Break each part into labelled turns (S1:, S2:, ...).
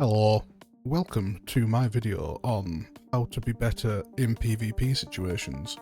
S1: Hello, welcome to my video on how to be better in PvP situations,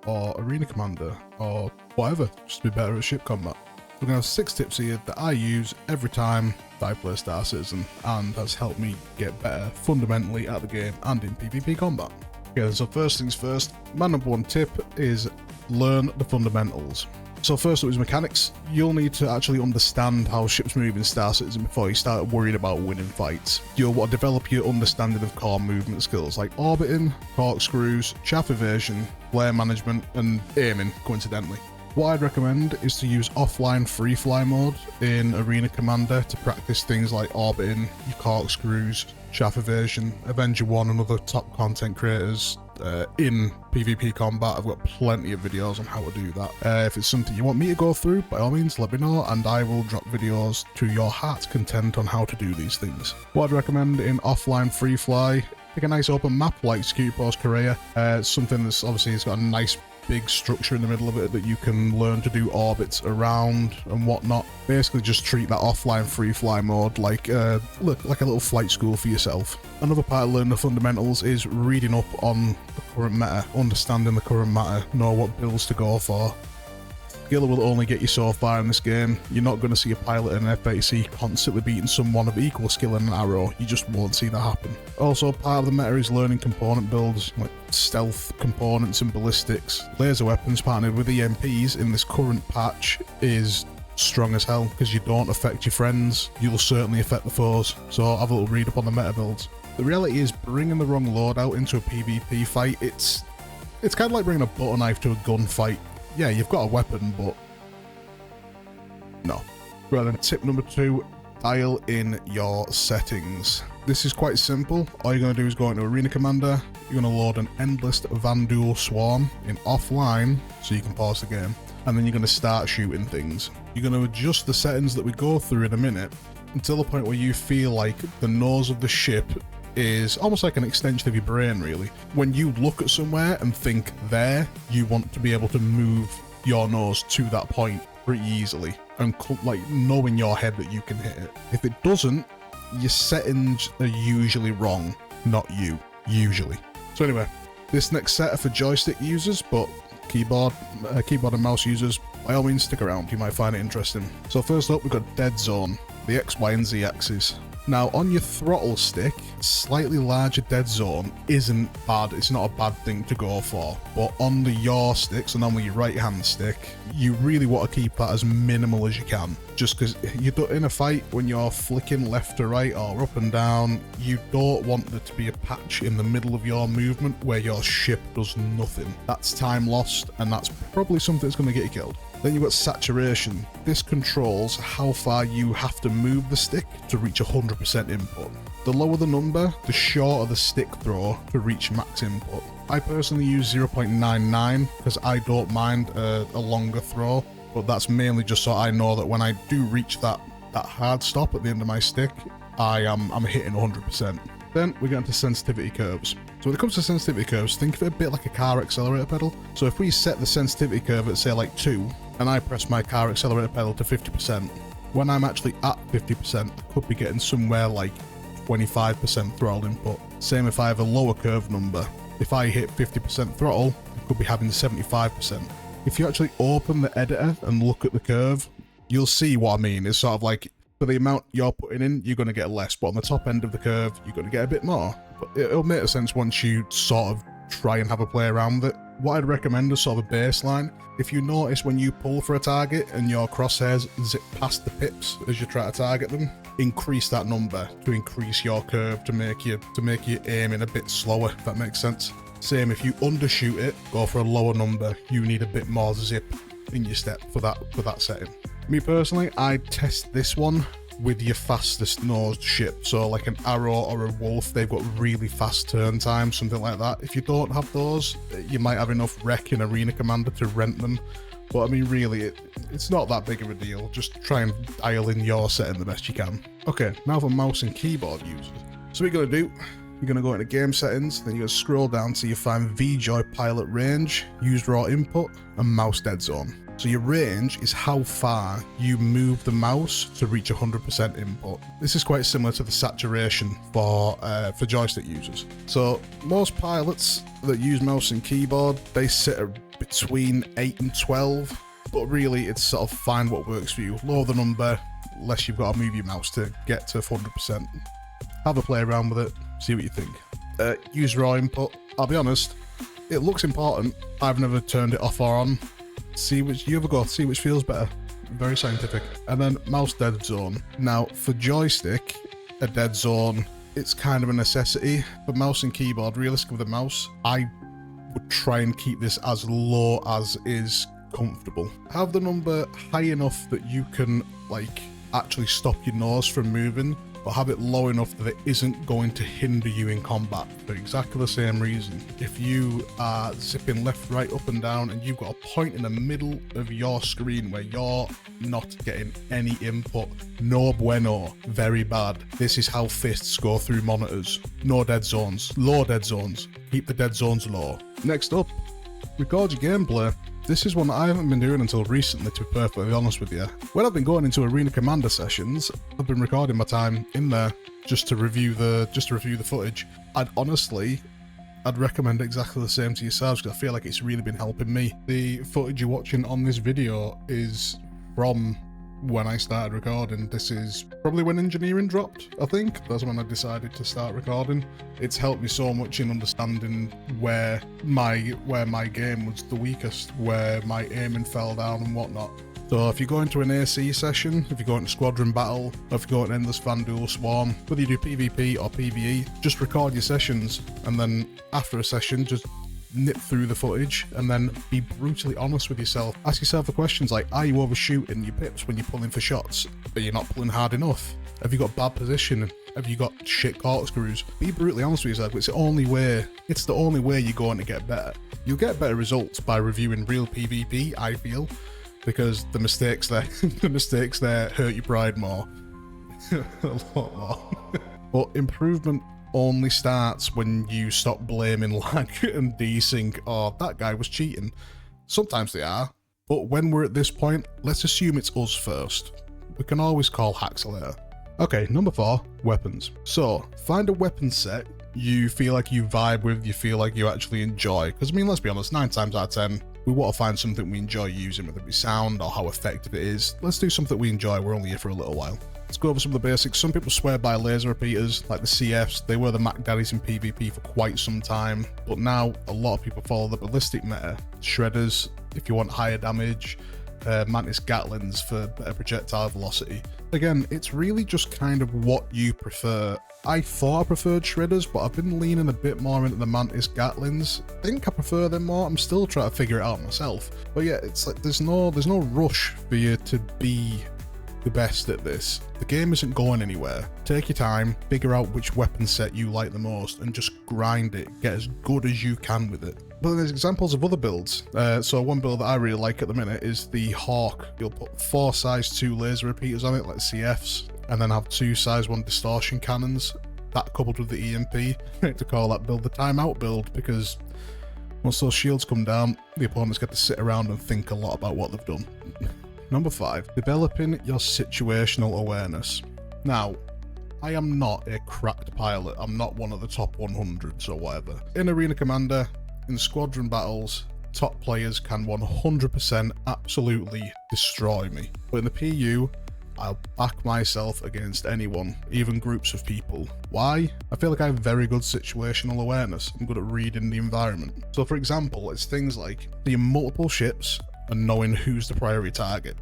S1: or Arena Commander, or whatever, just to be better at ship combat. We're going to have 6 tips here that I use every time that I play Star Citizen, and has helped me get better fundamentally at the game and in PvP combat. Okay, so first things first, my number 1 tip is learn the fundamentals. So first up is mechanics. You'll need to actually understand how ships move in Star Citizen before you start worrying about winning fights. You'll want to develop your understanding of core movement skills like orbiting, corkscrews, chaff evasion, flare management, and aiming, coincidentally. What I'd recommend is to use offline free fly mode in Arena Commander to practice things like orbiting, your corkscrews, chaff evasion. Avenger 1 and other top content creators in PvP combat, I've got plenty of videos on how to do that. If it's something you want me to go through, by all means let me know and I will drop videos to your heart's content on how to do these things. What I'd recommend in offline free fly, pick a nice open map like Security Post Korea, something that's obviously it's got a nice big structure in the middle of it that you can learn to do orbits around and whatnot. Basically just treat that offline free fly mode like a little flight school for yourself. Another part of learning the fundamentals is reading up on the current meta, understanding the current meta, know what builds to go for. Skill will only get you so far in this game. You're not going to see a pilot in an F-80C constantly beating someone of equal skill in an arrow. You just won't see that happen. Also, part of the meta is learning component builds, like stealth components and ballistics. Laser weapons partnered with EMPs in this current patch is strong as hell, because you don't affect your friends, you'll certainly affect the foes. So have a little read up on the meta builds. The reality is, bringing the wrong loadout into a PvP fight, it's kind of like bringing a butter knife to a gunfight. Yeah, you've got a weapon, but no. Right then, tip number 2, dial in your settings. This is quite simple. All you're going to do is go into Arena Commander, you're going to load an endless Vandal Swarm in offline, so you can pause the game, and then you're going to start shooting things. You're going to adjust the settings that we go through in a minute, until the point where you feel like the nose of the ship is almost like an extension of your brain, really. When you look at somewhere and think there, you want to be able to move your nose to that point pretty easily and like know in your head that you can hit it. If it doesn't, your settings are usually wrong, not you, usually. So anyway, this next set are for joystick users, but keyboard and mouse users, by all means stick around, you might find it interesting. So first up, we've got dead zone, the X, Y, and Z axis. Now, on your throttle stick, slightly larger dead zone isn't bad. It's not a bad thing to go for. But on the yaw sticks and on your right hand stick, you really want to keep that as minimal as you can. Just because you're in a fight, when you're flicking left to right or up and down, you don't want there to be a patch in the middle of your movement where your ship does nothing. That's time lost, and that's probably something that's going to get you killed. Then you've got saturation. This controls how far you have to move the stick to reach 100% input. The lower the number, the shorter the stick throw to reach max input. I personally use 0.99 because I don't mind a longer throw, but that's mainly just so I know that when I do reach that hard stop at the end of my stick, I'm hitting 100%. Then we get into sensitivity curves. So when it comes to sensitivity curves, think of it a bit like a car accelerator pedal. So if we set the sensitivity curve at say like 2, and I press my car accelerator pedal to 50%, when I'm actually at 50%, I could be getting somewhere like 25% throttle input. Same if I have a lower curve number. If I hit 50% throttle, I could be having 75%. If you actually open the editor and look at the curve, you'll see what I mean. It's sort of like, for the amount you're putting in, you're going to get less, but on the top end of the curve, you're going to get a bit more. But it'll make sense once you sort of try and have a play around with it. What I'd recommend is sort of a baseline. If you notice when you pull for a target and your crosshairs zip past the pips as you try to target them, increase that number to increase your curve to make you aiming a bit slower, if that makes sense. Same if you undershoot it, go for a lower number, you need a bit more zip in your step for that setting. Me personally, I test this one with your fastest nosed ship. So like an Arrow or a Wolf, they've got really fast turn times, something like that. If you don't have those, you might have enough rec in Arena Commander to rent them. But I mean, really, it's not that big of a deal. Just try and dial in your setting the best you can. Okay, now for mouse and keyboard users. So what you're going to do, you're going to go into game settings, then you're going to scroll down till you find VJoy Pilot Range, Use Raw Input, and Mouse Dead Zone. So your range is how far you move the mouse to reach 100% input. This is quite similar to the saturation for joystick users. So most pilots that use mouse and keyboard, they sit at between 8 and 12, but really it's sort of find what works for you. Lower the number, less you've got to move your mouse to get to 100%. Have a play around with it, see what you think. Use raw input. I'll be honest, it looks important. I've never turned it off or on. See which you ever go, see which feels better. Very scientific. And then mouse dead zone. Now for joystick, a dead zone, it's kind of a necessity. For mouse and keyboard, realistically with the mouse, I would try and keep this as low as is comfortable. Have the number high enough that you can like actually stop your nose from moving, but have it low enough that it isn't going to hinder you in combat for exactly the same reason. If you are zipping left, right, up and down, and you've got a point in the middle of your screen where you're not getting any input, no bueno, very bad. This is how fists go through monitors. No dead zones, low dead zones. Keep the dead zones low. Next up, record your gameplay. This is one that I haven't been doing until recently, to be perfectly honest with you. When I've been going into Arena Commander sessions, I've been recording my time in there just to review the footage. I'd recommend exactly the same to yourselves because I feel like it's really been helping me. The footage you're watching on this video is from when I started recording. This is probably when engineering dropped, I think. That's when I decided to start recording. It's helped me so much in understanding where my game was the weakest, where my aiming fell down and whatnot. So if you go into an AC session, if you go into squadron battle, or if you go into endless Van Duel Swarm, whether you do PvP or PvE, just record your sessions, and then after a session, just nip through the footage and then be brutally honest with yourself. Ask yourself the questions like, are you overshooting your pips when you're pulling for shots? Are you not pulling hard enough? Have you got bad position? Have you got shit corkscrews? Be brutally honest with yourself. It's the only way you're going to get better. You'll get better results by reviewing real PvP, I feel, because the mistakes there hurt your pride more. A lot more. But improvement only starts when you stop blaming lag and desync, or that guy was cheating. Sometimes they are, but when we're at this point, let's assume it's us first. We can always call hacks later. Okay, number 4, weapons. So, find a weapon set you feel like you vibe with, you feel like you actually enjoy. Because, I mean, let's be honest, 9 times out of 10, we want to find something we enjoy using, whether it be sound or how effective it is. Let's do something we enjoy, we're only here for a little while. Let's go over some of the basics. Some people swear by laser repeaters, like the CFs. They were the Mac Daddies in PvP for quite some time, but now a lot of people follow the ballistic meta. Shredders, if you want higher damage, Mantis Gatlins for better projectile velocity. Again, it's really just kind of what you prefer. I thought I preferred Shredders, but I've been leaning a bit more into the Mantis Gatlins. I think I prefer them more. I'm still trying to figure it out myself. But yeah, it's like there's no rush for you to be the best at this. The game isn't going anywhere. Take your time, figure out which weapon set you like the most, and just grind it. Get as good as you can with it. But there's examples of other builds. So one build that I really like at the minute is the Hawk. You'll put 4 size 2 laser repeaters on it, like CFs, and then have 2 size 1 distortion cannons. That coupled with the EMP. I like to call that build the timeout build, because once those shields come down, the opponents get to sit around and think a lot about what they've done. Number 5, developing your situational awareness. Now, I am not a cracked pilot. I'm not one of the top 100s or whatever. In Arena Commander, in squadron battles, top players can 100% absolutely destroy me. But in the PU, I'll back myself against anyone, even groups of people. Why? I feel like I have very good situational awareness. I'm good at reading the environment. So for example, it's things like seeing multiple ships and knowing who's the priority target,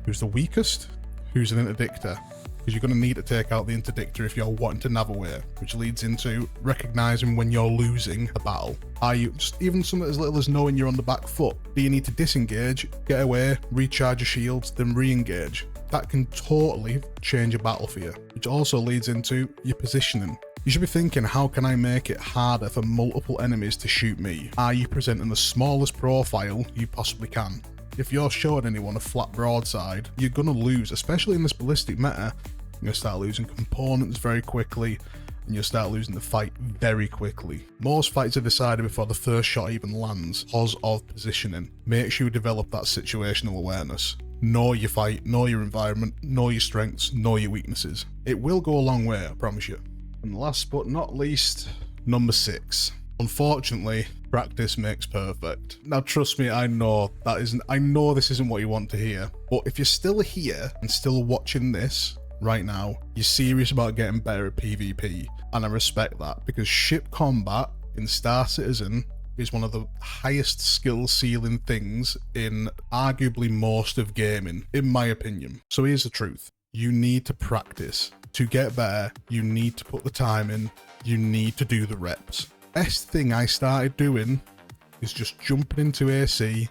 S1: who's the weakest, who's an interdictor, because you're going to need to take out the interdictor if you're wanting to nav away, which leads into recognizing when you're losing a battle. Are you just even something as little as knowing you're on the back foot? Do you need to disengage, get away, recharge your shields, then re-engage? That can totally change a battle for you, which also leads into your positioning. You should be thinking, how can I make it harder for multiple enemies to shoot me? Are you presenting the smallest profile you possibly can? If you're showing anyone a flat broadside, you're going to lose, especially in this ballistic meta. You're going to start losing components very quickly, and you'll start losing the fight very quickly. Most fights are decided before the first shot even lands because of positioning. Make sure you develop that situational awareness. Know your fight, know your environment, know your strengths, know your weaknesses. It will go a long way, I promise you. And last but not least, number 6. Unfortunately, practice makes perfect. Now trust me, I know this isn't what you want to hear, but if you're still here and still watching this right now, you're serious about getting better at PvP, and I respect that, because ship combat in Star Citizen is one of the highest skill ceiling things in arguably most of gaming, in my opinion. So here's the truth. You need to practice. To get better, you need to put the time in, you need to do the reps. Best thing I started doing is just jumping into AC,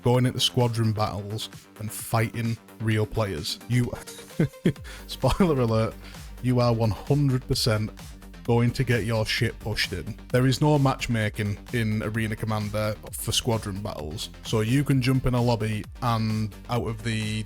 S1: going into squadron battles, and fighting real players. You, spoiler alert, you are 100% going to get your shit pushed in. There is no matchmaking in Arena Commander for squadron battles, so you can jump in a lobby and out of the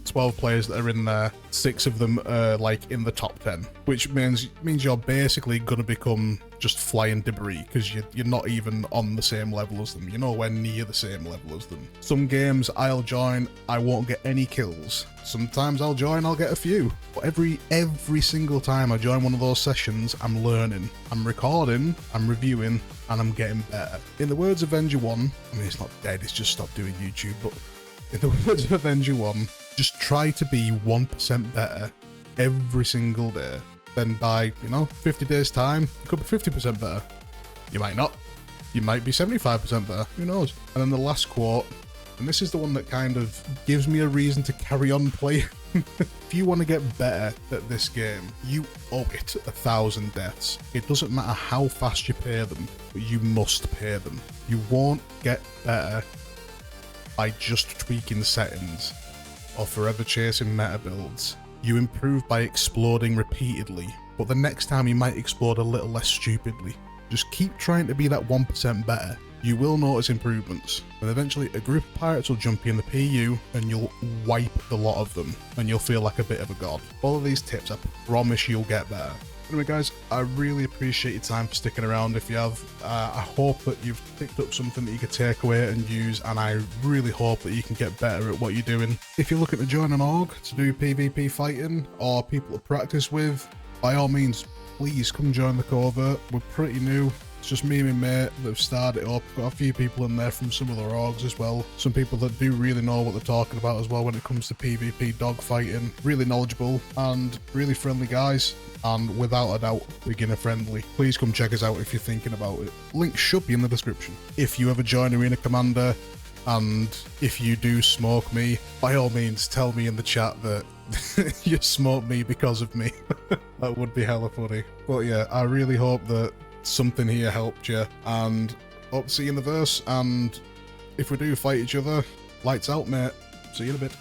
S1: 12 players that are in there, 6 of them are like in the top 10, which means you're basically gonna become just flying debris because you're not even on the same level as them. You're nowhere near the same level as them. Some games I'll join, I won't get any kills. Sometimes I'll join, I'll get a few. But every single time I join one of those sessions, I'm learning, I'm recording, I'm reviewing, and I'm getting better. In the words of Avenger 1, I mean, it's not dead, it's just stopped doing YouTube, but in the words of Avenger 1, just try to be 1% better every single day. Then by, 50 days time, you could be 50% better. You might not. You might be 75% better. Who knows? And then the last quote, and this is the one that kind of gives me a reason to carry on playing. If you want to get better at this game, you owe it 1,000 deaths. It doesn't matter how fast you pay them, but you must pay them. You won't get better by just tweaking settings or forever chasing meta builds. You improve by exploding repeatedly, but the next time you might explode a little less stupidly. Just keep trying to be that 1% better. You will notice improvements, and eventually a group of pirates will jump you in the PU and you'll wipe the lot of them, and you'll feel like a bit of a god. Follow these tips, I promise you'll get better. Anyway guys, I really appreciate your time for sticking around. If you have, I hope that you've picked up something that you could take away and use, and I really hope that you can get better at what you're doing. If you're looking to join an org to do PvP fighting or people to practice with, by all means, please come join the Covert. We're pretty new. It's just me and my mate that have started it up. Got a few people in there from some other orgs as well. Some people that do really know what they're talking about as well when it comes to PvP dogfighting. Really knowledgeable and really friendly guys. And without a doubt, beginner friendly. Please come check us out if you're thinking about it. Link should be in the description. If you ever join Arena Commander, and if you do smoke me, by all means tell me in the chat that you smoked me because of me. That would be hella funny. But yeah, I really hope that something here helped you, and hope to see you in the verse. And if we do fight each other, lights out, mate. See you in a bit.